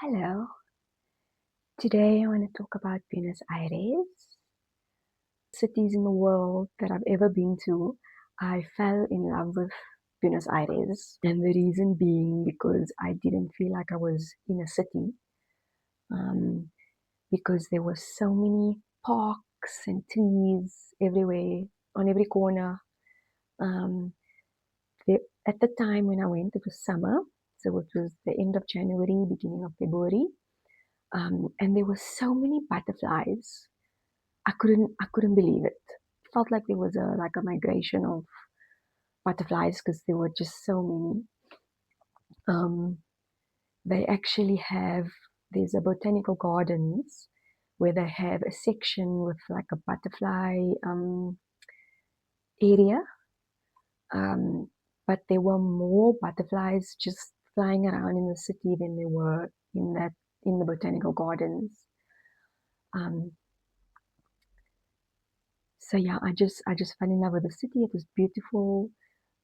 Hello. Today I want to talk about Buenos Aires. Cities in the world that I've ever been to, I fell in love with Buenos Aires. And the reason being because I didn't feel like I was in a city, um, because there were so many parks and trees everywhere, on every corner. Um, there, at the time when I went, it was summer, so it was the end of January, beginning of February. And there were so many butterflies. I couldn't believe it. It felt like there was a migration of butterflies because there were just so many. Um, they actually have there's a botanical gardens where they have a section with like a butterfly area. Um, but there were more butterflies just flying around in the city than there were in the botanical gardens. Um, so yeah, I just fell in love with the city. It was beautiful.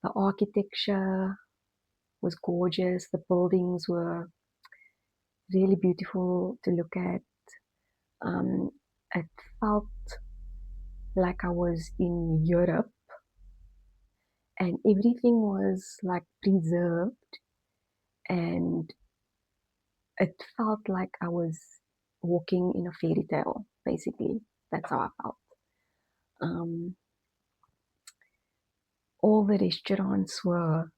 The architecture was gorgeous. The buildings were really beautiful to look at. Um, it felt like I was in Europe, and everything was like preserved, and it felt like I was walking in a fairy tale. Basically, that's how I felt. Um, all the restaurants were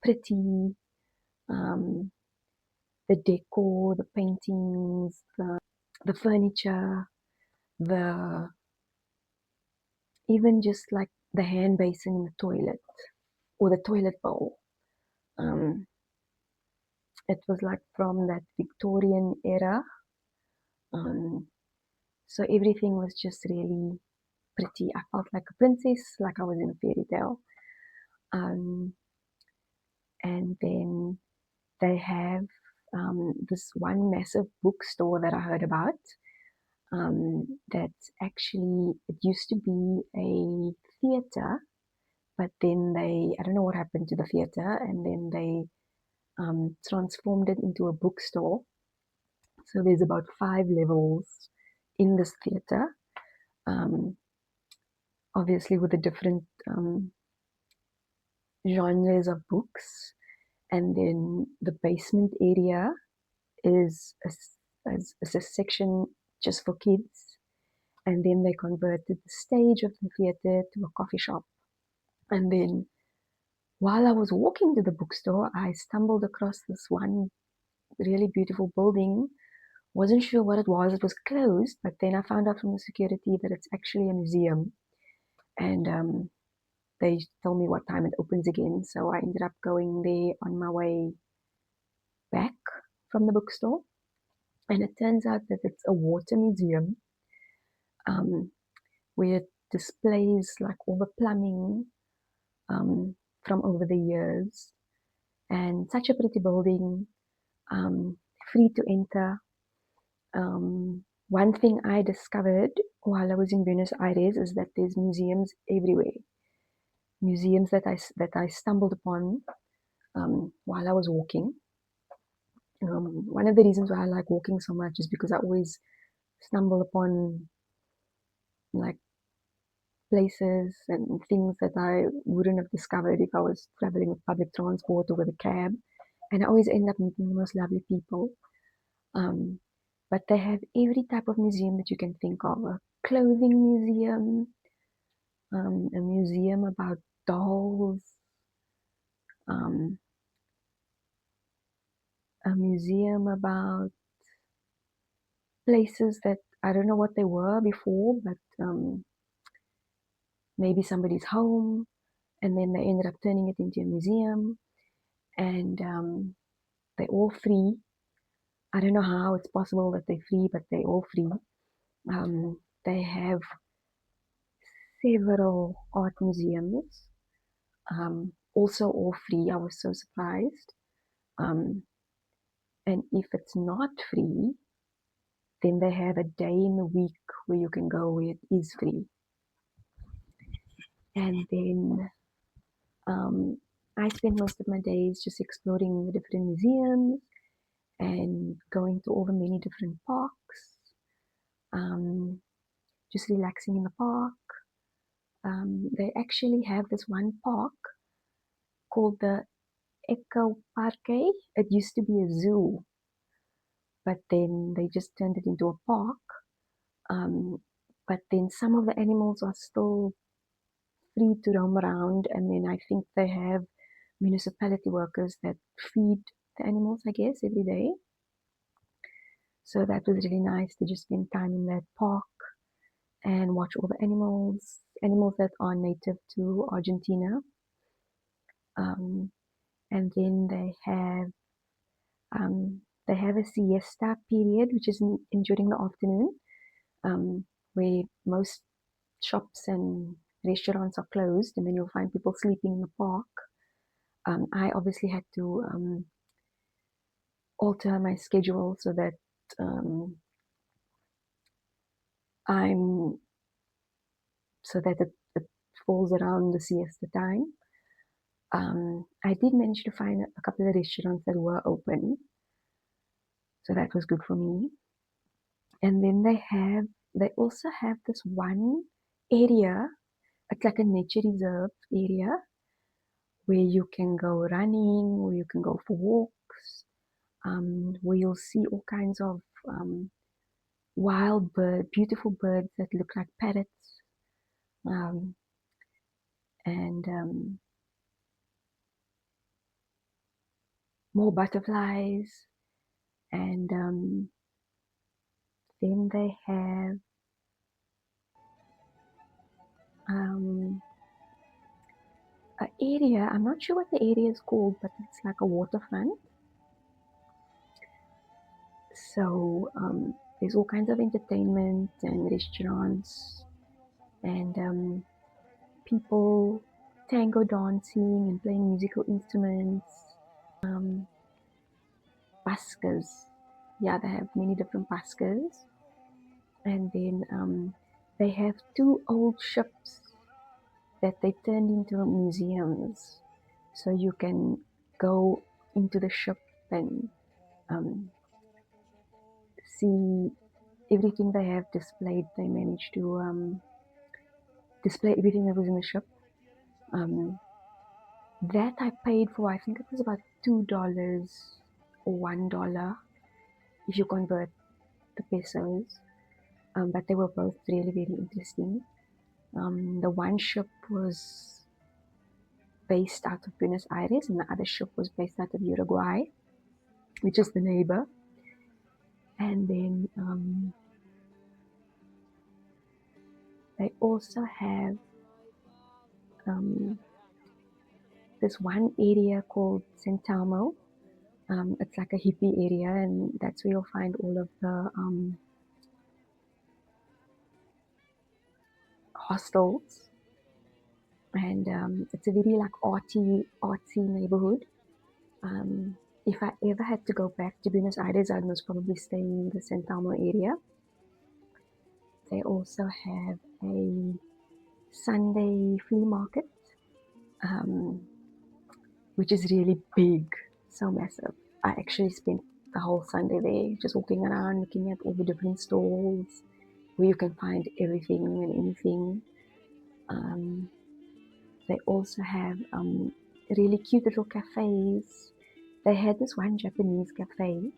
pretty. Um, the decor, the paintings, the furniture, the even just like the hand basin in the toilet or the toilet bowl. Um, it was like from that Victorian era. Um, so everything was just really pretty. I felt like a princess, like I was in a fairy tale. Um, and then they have this one massive bookstore that I heard about. That's actually, it used to be a theater, but then I don't know what happened to the theater, and then they transformed it into a bookstore. So there's about 5 levels in this theater, um, obviously with the different genres of books. And then the basement area is is a section just for kids. And then they converted the stage of the theater to a coffee shop. And then while I was walking to the bookstore, I stumbled across this one really beautiful building. Wasn't sure what it was. It was closed, but then I found out from the security that it's actually a museum. And they told me what time it opens again. So I ended up going there on my way back from the bookstore. And it turns out that it's a water museum, um, where it displays like all the plumbing um, from over the years. And such a pretty building, free to enter. One thing I discovered while I was in Buenos Aires is that there's museums everywhere. Museums that I stumbled upon while I was walking. One of the reasons why I like walking so much is because I always stumble upon like places and things that I wouldn't have discovered if I was traveling with public transport or with a cab. And I always end up meeting the most lovely people. Um, but they have every type of museum that you can think of: a clothing museum, a museum about dolls, um, a museum about places that I don't know what they were before, but maybe somebody's home, and then they ended up turning it into a museum, and they're all free. I don't know how it's possible that they're free, but they're all free. They have several art museums, also all free. I was so surprised. Um, and if it's not free, then they have a day in the week where you can go where it is free. And then um, I spend most of my days just exploring the different museums. and going to all the many different parks, just relaxing in the park. They actually have this one park called the Parque. It used to be a zoo, but then they just turned it into a park. But then some of the animals are still free to roam around, and then I think they have municipality workers that feed the animals, I guess, every day. So that was really nice to just spend time in that park and watch all the animals that are native to Argentina. Um, and then they have a siesta period, which is during the afternoon, where most shops and restaurants are closed, and then you'll find people sleeping in the park. I obviously had to alter my schedule so that um, I'm so that it falls around the siesta time. I did manage to find a couple of restaurants that were open, so that was good for me. And then they also have this one area. It's like a nature reserve area where you can go running, where you can go for walks, where you'll see all kinds of beautiful birds that look like parrots, um, and more butterflies. And then they have um, an area. I'm not sure what the area is called, but it's like a waterfront. So there's all kinds of entertainment and restaurants and people tango dancing and playing musical instruments. Buskers. Yeah, they have many different buskers. And then they have two old ships that they turned into museums. So you can go into the ship and um, see everything they have displayed. They managed to display everything that was in the ship. Um, that I paid for, I think it was about $2 or $1 if you convert the pesos. But they were both really, very interesting. The one ship was based out of Buenos Aires, and the other ship was based out of Uruguay, which is the neighbor. And then they also have um, this one area called Telmo. It's like a hippie area, and that's where you'll find all of the hostels. And it's a very like artsy neighborhood. Um, if I ever had to go back to Buenos Aires, I'd most probably stay in the San Telmo area. They also have a Sunday flea market, um, which is really big, so massive. I actually spent the whole Sunday there, just walking around, looking at all the different stalls where you can find everything and anything. Um, they also have really cute little cafes. They had this one Japanese cafe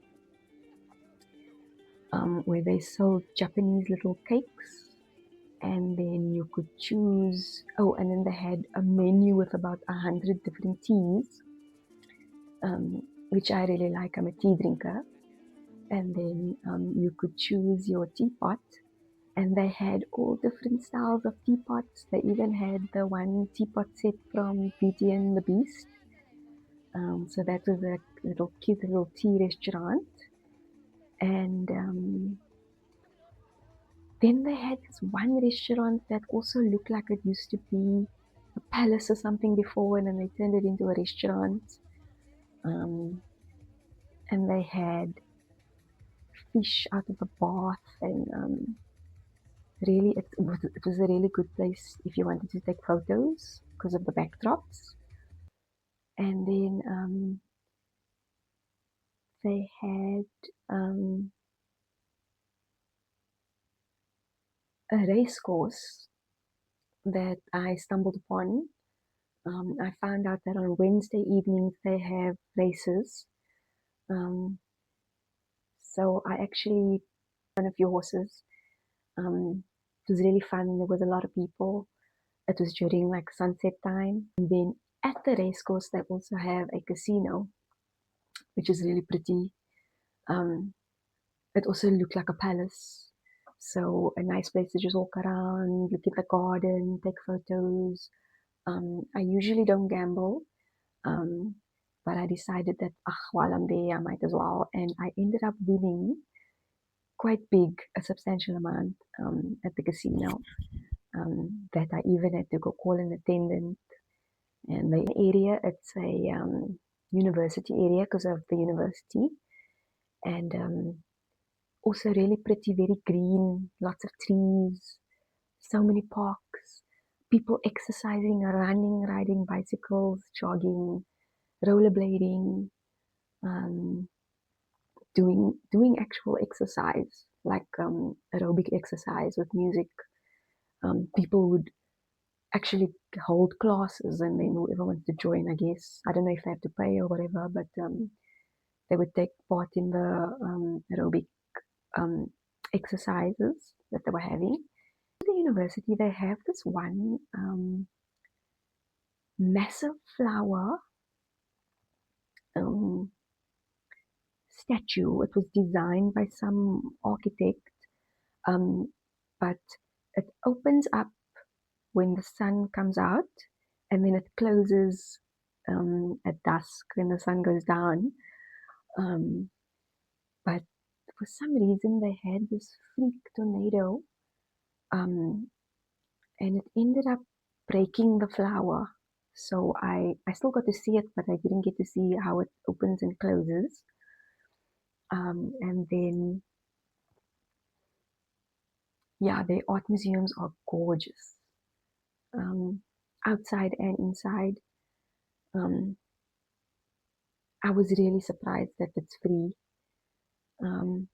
where they sold Japanese little cakes, and then you could choose. Oh, and then they had a menu with about 100 different teas, which I really like. I'm a tea drinker. And then you could choose your teapot, and they had all different styles of teapots. They even had the one teapot set from Beauty and the Beast. So that was a little cute little tea restaurant. And then they had this one restaurant that also looked like it used to be a palace or something before, and then they turned it into a restaurant. Um, and they had fish out of the bath, and really, it was a really good place if you wanted to take photos because of the backdrops. And then they had a race course that I stumbled upon. I found out that on Wednesday evenings they have races. So I actually ran a few horses. It was really fun. There was a lot of people. It was during like sunset time. And then at the race course, they also have a casino, which is really pretty. It also looked like a palace. So a nice place to just walk around, look at the garden, take photos. I usually don't gamble, but I decided that while I'm there, I might as well. And I ended up winning quite big, a substantial amount at the casino. That I even had to go call an attendant. And the area, it's a university area because of the university. And also really pretty, very green, lots of trees, so many parks, people exercising, running, riding bicycles, jogging, rollerblading, um, doing actual exercise, like aerobic exercise with music. People would actually hold classes, and then whoever wants to join, I guess, I don't know if they have to pay or whatever, but they would take part in the aerobic exercises that they were having. At the university, they have this one massive flower um, statue. It was designed by some architect, um, but it opens up when the sun comes out, and then it closes at dusk when the sun goes down. Um, but for some reason, they had this freak tornado, um, and it ended up breaking the flower. So I still got to see it, but I didn't get to see how it opens and closes. And then, yeah, the art museums are gorgeous, um, outside and inside. Um, I was really surprised that it's free. Um,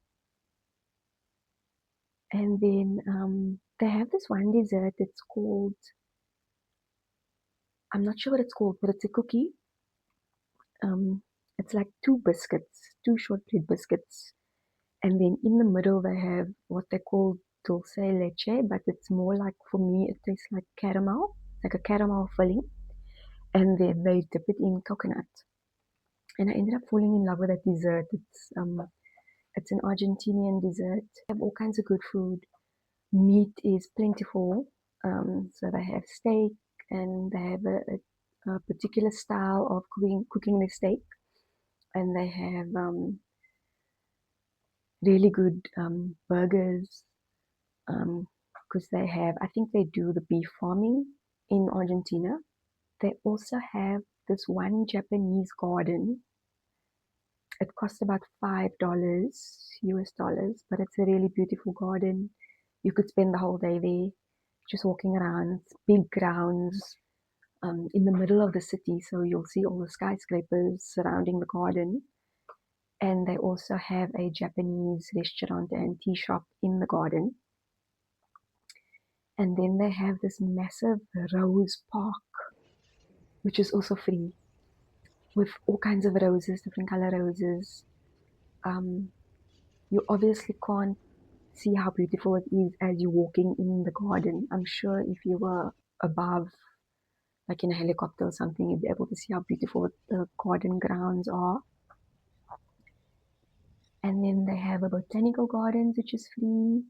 and then they have this one dessert. It's called, I'm not sure what it's called, but it's a cookie. Um, it's like two biscuits, two shortbread biscuits. And then in the middle, they have what they call dulce leche, but it's more like, for me, it tastes like caramel, like a caramel filling. And then they dip it in coconut. And I ended up falling in love with that dessert. It's an Argentinian dessert. They have all kinds of good food. Meat is plentiful. So they have steak, and they have a particular style of cooking the steak. And they have really good burgers, because they have, I think they do the beef farming in Argentina. They also have this one Japanese garden. It costs about $5 US dollars, but it's a really beautiful garden. You could spend the whole day there just walking around. It's big grounds in the middle of the city, so you'll see all the skyscrapers surrounding the garden. And they also have a Japanese restaurant and tea shop in the garden. And then they have this massive rose park, which is also free, with all kinds of roses, different color roses. Um, you obviously can't see how beautiful it is as you're walking in the garden. I'm sure if you were above, like in a helicopter or something, you'd be able to see how beautiful the garden grounds are. And then they have a botanical gardens, which is free.